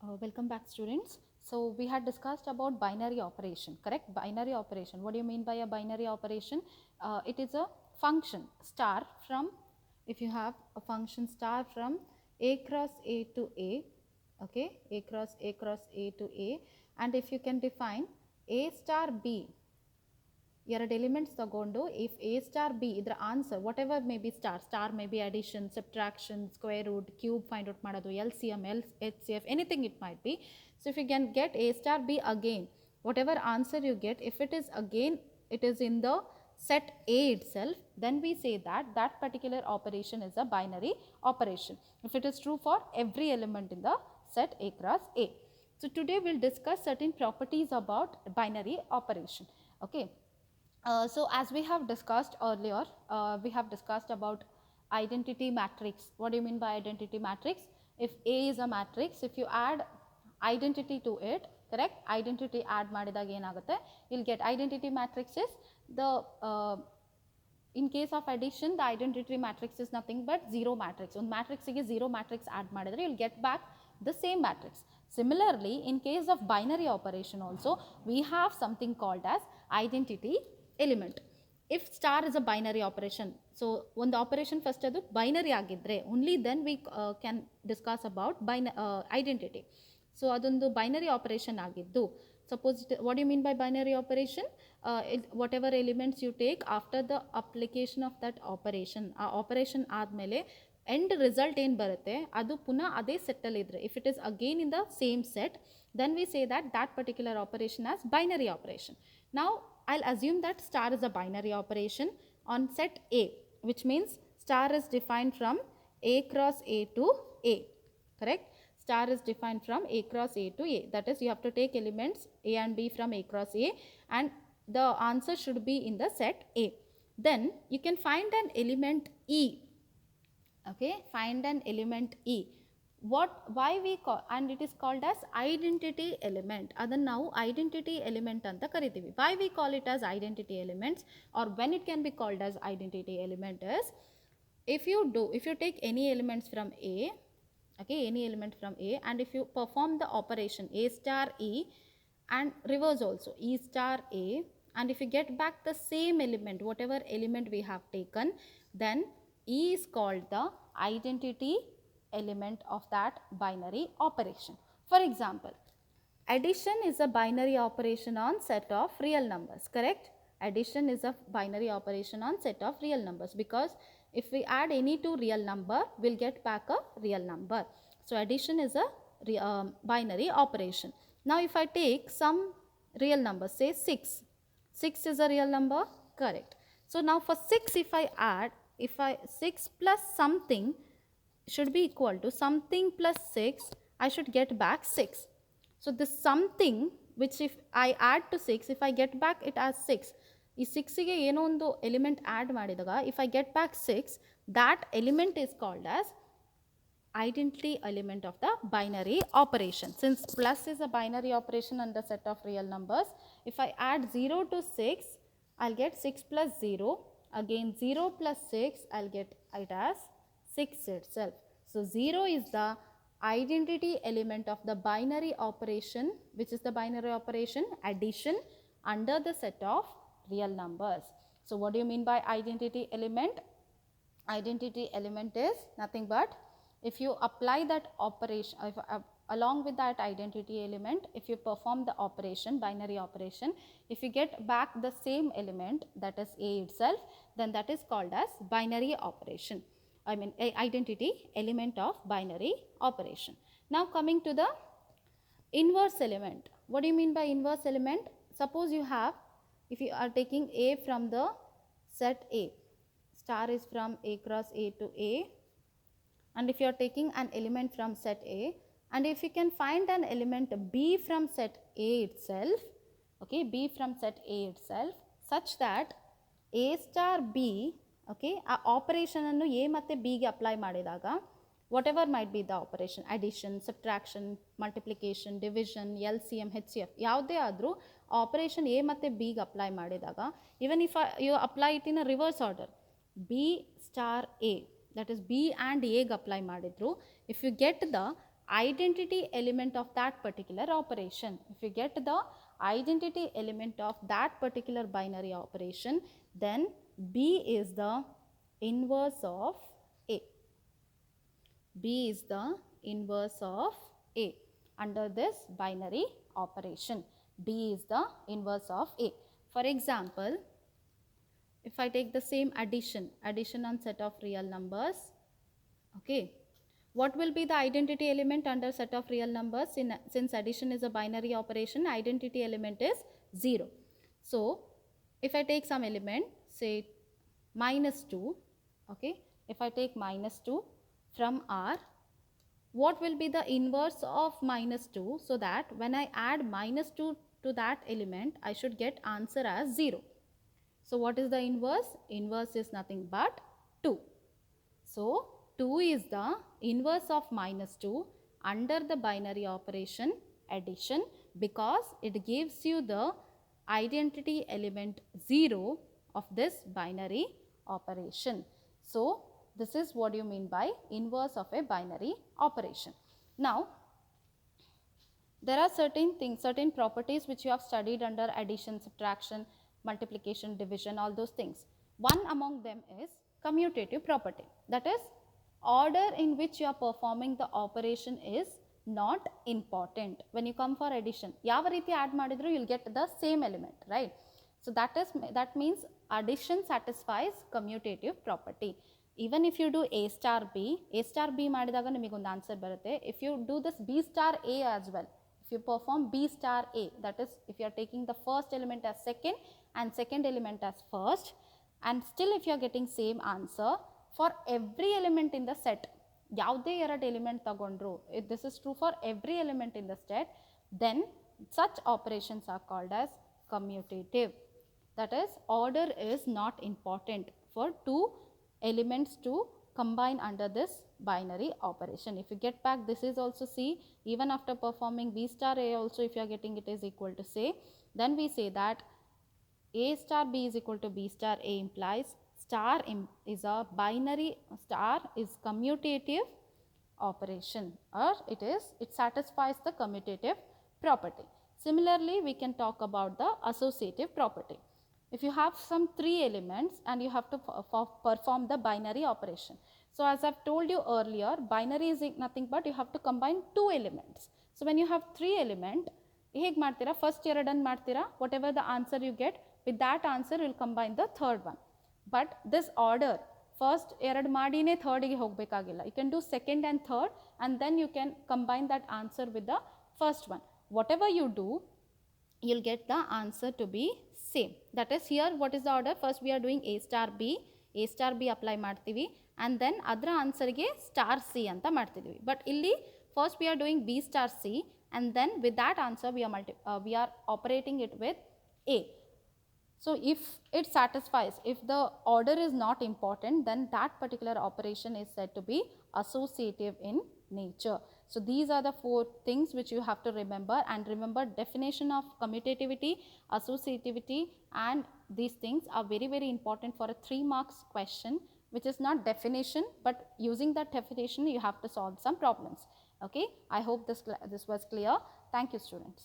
Welcome back, students. So we had discussed about binary operation, correct? Binary operation. What do you mean by a binary operation? It is a function star from, if you have a function star from a cross a to a, okay, a cross a to a, and if you can define a star b, ಎರಡು elements ತಗೊಂಡು if a star b ಇದರ answer whatever may be star may be addition subtraction square root cube find out ಮಾಡೋದು L C M H C F anything it might be. So if you can get a star b again, whatever answer you get, if it is again it is in the set A itself, then we say that that particular operation is a binary operation if it is true for every element in the set A cross A. So today we will discuss certain properties about binary operation. Okay. So as we have discussed earlier, we have discussed about identity matrix. What do you mean by identity matrix? If A is a matrix, if you add identity to it, correct, identity add ಮಾಡಿದಾಗ ಏನಾಗುತ್ತೆ, you'll get identity matrix is the in case of addition the identity matrix is nothing but zero matrix. ಒಂದು ಮ್ಯಾಟ್ರಿಕ್ಸಿಗೆ zero matrix add ಮಾಡಿದರೆ you'll get back the same matrix. Similarly, in case of binary operation also, we have something called as identity element. If star is a binary operation, so ಒಂದು operation first ಅದು binary ಆಗಿದ್ರೆ only then we can discuss about identity. So ಅದೊಂದು binary operation ಆಗಿದ್ದು, suppose what do you mean by binary operation? Whatever elements you take after the application of that operation, ಆ operation ಆದಮೇಲೆ end result ಏನು ಬರುತ್ತೆ ಅದು ಪುನಃ ಅದೇ ಸೆಟ್ಟಲ್ಲಿ ಇದ್ದರೆ, if it is again in the same set, then we say that that particular operation as binary operation. ನಾವು I'll assume that star is a binary operation on set A, which means star is defined from A cross A to A, correct? Star is defined from A cross A to A. That is, you have to take elements A and B from A cross A and the answer should be in the set A. Then you can find an element E. Okay, find an element E. Why we call, and it is called as identity element. Adannu ನಾವು identity element ಅಂತ ಕರಿತೀವಿ. Why we call it as identity elements or when it can be called as identity element is, if you take any elements from A, okay, any element from A, and if you perform the operation A star E and reverse also E star A, and if you get back the same element, whatever element we have taken, then E is called the identity element of that binary operation. For example, addition is a binary operation on set of real numbers, correct? Addition is a binary operation on set of real numbers because if we add any two real number, we'll get back a real number. So addition is a binary operation. Now if I take some real number, say 6 is a real number, correct? So now for 6, if I add, 6 plus something should be equal to something plus 6, I should get back 6. So this something which if I add to 6, if I get back it as 6, ಈ 6ಗೆ ಏನೋ ಒಂದು element add ಮಾಡಿದಾಗ if I get back 6, that element is called as identity element of the binary operation. Since plus is a binary operation under set of real numbers, if I add 0 to 6, I'll get 6 plus 0, again 0 plus 6, I'll get it as 6 itself. So 0 is the identity element of the binary operation. Which is the binary operation? Addition under the set of real numbers. So what do you mean by identity element? Identity element is nothing but if you apply that operation, along with that identity element, if you perform the operation, binary operation, if you get back the same element, that is A itself, then that is called as binary operation. I mean identity element of binary operation. Now coming to the inverse element. What do you mean by inverse element? Suppose you have, if you are taking A from the set A, star is from A cross A to A, and if you are taking an element from set A, and if you can find an element B from set A itself, okay, B from set A itself, such that A star B, okay, ಆ ಆಪರೇಷನನ್ನು A ಮತ್ತು ಬಿಗೆ apply ಮಾಡಿದಾಗ whatever might be the operation, addition, subtraction, multiplication, division, L C M, H C F, ಯಾವುದೇ ಆದರೂ operation a ಮತ್ತು ಬಿಗೆ apply ಮಾಡಿದಾಗ, even if you apply it in a reverse order, b star a, that is b and ಎಗೆ apply ಮಾಡಿದ್ರು, if you get the identity element of that particular operation. If you get the identity element of that particular binary operation, then B is the inverse of A. B is the inverse of A under this binary operation. B is the inverse of A. For example, if I take the same addition on set of real numbers, okay, what will be the identity element under set of real numbers? Since addition is a binary operation, identity element is 0. So, if I take some element, say -2, okay, if I take -2 from R, what will be the inverse of -2, so that when I add -2 to that element, I should get answer as 0. So, what is the inverse? Inverse is nothing but 2. So, 2 is the inverse of -2 under the binary operation addition, because it gives you the identity element 0 of this binary operation. So, this is what you mean by inverse of a binary operation. Now, there are certain properties which you have studied under addition, subtraction, multiplication, division, all those things. One among them is commutative property. That is, order in which you are performing the operation is not important. When you come for addition, ಯಾವ ರೀತಿ add ಮಾಡಿದ್ರು you will get the same element, right? So that means addition satisfies commutative property. Even if you do A star B ಮಾಡಿದಾಗ ನಿಮಗೆ ಒಂದು answer ಬರುತ್ತೆ. If you do this B star A as well, if you perform B star A, that is if you are taking the first element as second and second element as first, and still if you are getting same answer for every element in the set, ಯಾವುದೇ ಎರಡು element ತಗೊಂಡ್ರು, this is true for every element in the set, then such operations are called as commutative. That is, order is not important for two elements to combine under this binary operation. If you get back, this is also C. Even after performing B star A also, if you are getting it is equal to C, then we say that A star B is equal to B star A implies star is a binary, star is commutative operation, or it satisfies the commutative property. Similarly, we can talk about the associative property. If you have some 3 elements and you have to perform the binary operation. So, as I have told you earlier, binary is nothing but you have to combine 2 elements. So, when you have 3 elements, ಹೇಗೆ ಮಾಡ್ತೀರಾ? First ಎರಡನ್ನು ಮಾಡ್ತೀರಾ, whatever the answer you get, with that answer you will combine the third one. But this order, first ಎರಡು ಮಾಡಿನೇ ಥರ್ಡಿಗೆ ಹೋಗಬೇಕಾಗಿಲ್ಲ. You can do second and third, and then you can combine that answer with the first one. Whatever you do, you will get the answer to be same. That is, here what is the order? First we are doing A star B apply ಮಾಡ್ತೀವಿ, and then ಅದರ ಆನ್ಸರ್ಗೆ star C ಅಂತ ಮಾಡ್ತಿದ್ವಿ. But ಇಲ್ಲಿ first we are doing B star C, and then with that answer we are operating it with A. So, if it satisfies, if the order is not important, then that particular operation is said to be associative in nature. So, these are the 4 things which you have to remember, and remember definition of commutativity, associativity, and these things are very, very important for a 3 marks question, which is not definition, but using that definition you have to solve some problems. Okay, I hope this was clear. Thank you, students.